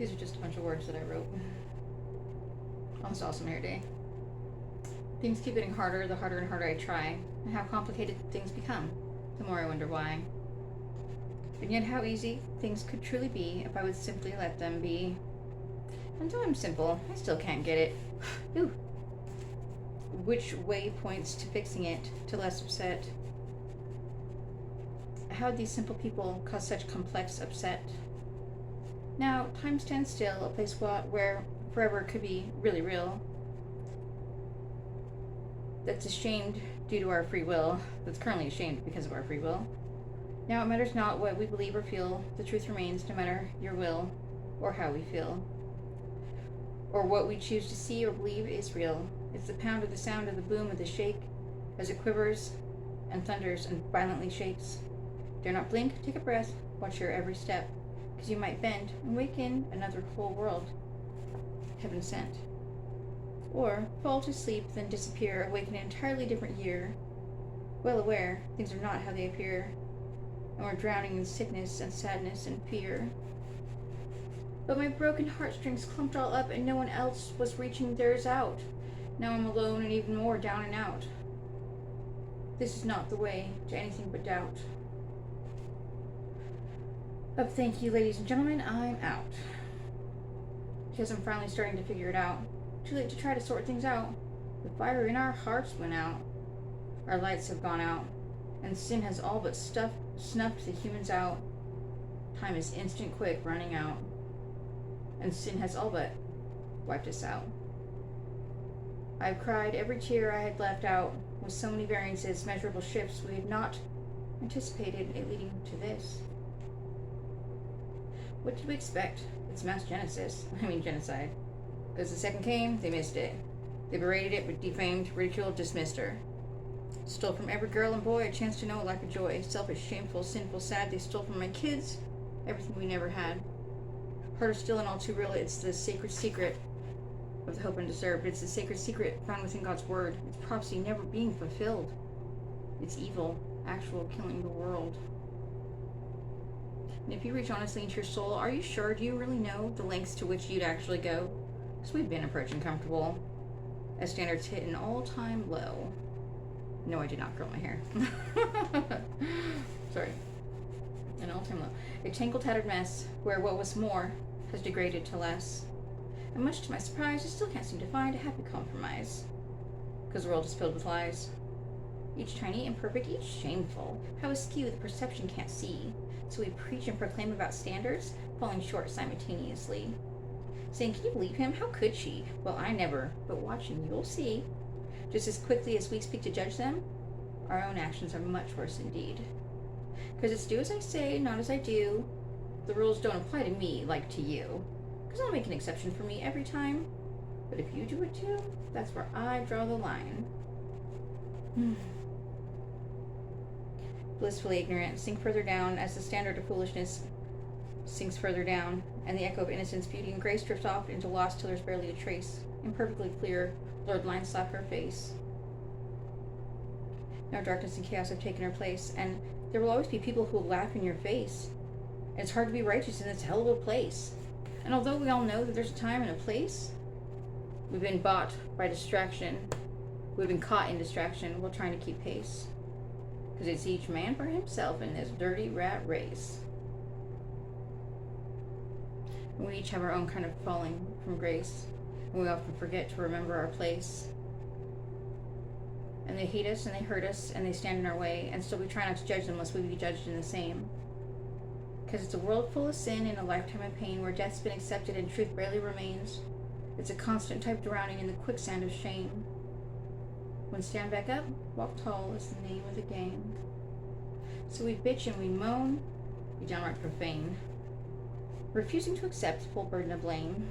These are just a bunch of words that I wrote on this awesome hair day. Things keep getting harder the harder and harder I try, and how complicated things become, the more I wonder why. And yet how easy things could truly be if I would simply let them be. Until I'm simple, I still can't get it. Ooh. Which way points to fixing it, to less upset? How these simple people cause such complex upset? Now, time stands still, a place where forever could be really real. That's ashamed due to our free will, that's currently ashamed because of our free will. Now it matters not what we believe or feel, the truth remains no matter your will or how we feel. Or what we choose to see or believe is real. It's the pound of the sound of the boom of the shake as it quivers and thunders and violently shakes. Dare not blink, take a breath, watch your every step, because you might bend and wake in another whole world, heaven sent. Or fall to sleep, then disappear, awaken an entirely different year, well aware things are not how they appear, and we're drowning in sickness and sadness and fear. But my broken heartstrings clumped all up and no one else was reaching theirs out. Now I'm alone and even more down and out. This is not the way to anything but doubt. Thank you, ladies and gentlemen, I'm out. Because I'm finally starting to figure it out. Too late to try to sort things out. The fire in our hearts went out. Our lights have gone out. And sin has all but snuffed the humans out. Time is instant quick running out. And sin has all but wiped us out. I've cried every tear I had left out, with so many variances, measurable shifts we had not anticipated it leading to this. What did we expect? It's mass genocide. Because the second came, they missed it. They berated it, but defamed, ridiculed, dismissed her. Stole from every girl and boy a chance to know a life of joy. Selfish, shameful, sinful, sad. They stole from my kids everything we never had. Harder still and all too real, it's the sacred secret of the hope undeserved. It's the sacred secret found within God's word. It's prophecy never being fulfilled. It's evil, actual killing the world. And if you reach honestly into your soul, are you sure? Do you really know the lengths to which you'd actually go? Because we've been approaching comfortable as standards hit an all-time low. No, I did not curl my hair. Sorry. An all-time low. A tangled, tattered mess where what was more has degraded to less. And much to my surprise, I still can't seem to find a happy compromise. Because the world is filled with lies. Each tiny, imperfect, each shameful. How askew the perception can't see. So we preach and proclaim about standards, falling short simultaneously. Saying, can you believe him? How could she? Well, I never. But watching, you'll see. Just as quickly as we speak to judge them, our own actions are much worse indeed. Because it's do as I say, not as I do. The rules don't apply to me like to you. Because I'll make an exception for me every time. But if you do it too, that's where I draw the line. Blissfully ignorant, sink further down as the standard of foolishness sinks further down, and the echo of innocence, beauty, and grace drifts off into lost till there's barely a trace. Imperfectly clear, blurred lines slap her face. Now darkness and chaos have taken her place, and there will always be people who will laugh in your face. And it's hard to be righteous in this hell of a place. And although we all know that there's a time and a place, we've been bought by distraction. We've been caught in distraction while trying to keep pace. Because it's each man for himself in this dirty rat race. And we each have our own kind of falling from grace. And we often forget to remember our place. And they hate us and they hurt us and they stand in our way. And still we try not to judge them lest we be judged in the same. Because it's a world full of sin and a lifetime of pain where death's been accepted and truth barely remains. It's a constant type drowning in the quicksand of shame. When stand back up, walk tall is the name of the game. So we bitch and we moan, we downright profane, refusing to accept the full burden of blame.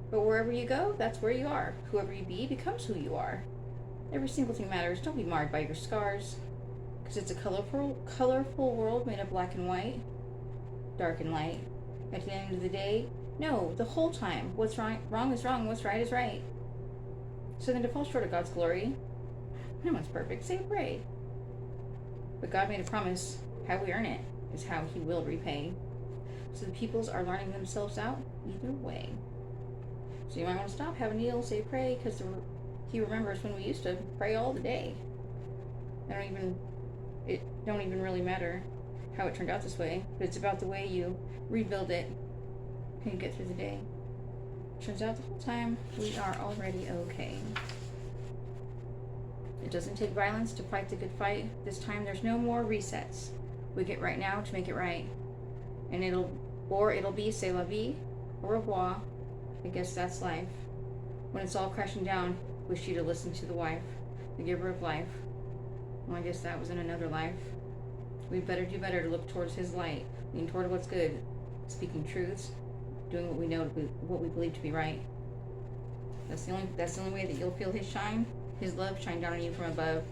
But wherever you go, that's where you are. Whoever you be becomes who you are. Every single thing matters. Don't be marred by your scars. Because it's a colorful world made of black and white, dark and light. At the end of the day, no, the whole time, what's wrong is wrong, what's right is right. So then to fall short of God's glory, no one's perfect, say a pray. But God made a promise. How we earn it is how he will repay. So the peoples are learning themselves out either way. So you might want to stop, have a kneel, say pray, because he remembers when we used to pray all the day. It don't even really matter how it turned out this way, but it's about the way you rebuild it and get through the day. Turns out the whole time we are already okay. It doesn't take violence to fight the good fight. This time there's no more resets. We get right now to make it right. And it'll be c'est la vie, au revoir. I guess that's life. When it's all crashing down, wish you to listen to the wife, the giver of life. Well, I guess that was in another life. We'd better do better to look towards his light, lean toward what's good, speaking truths, doing what we know what we believe to be right. That's the only way that you'll feel his shine, his love shine down on you from above.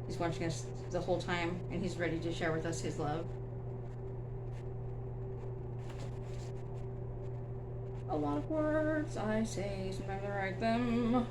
He's watching us the whole time, and he's ready to share with us his love. A lot of words I say, sometimes I write them.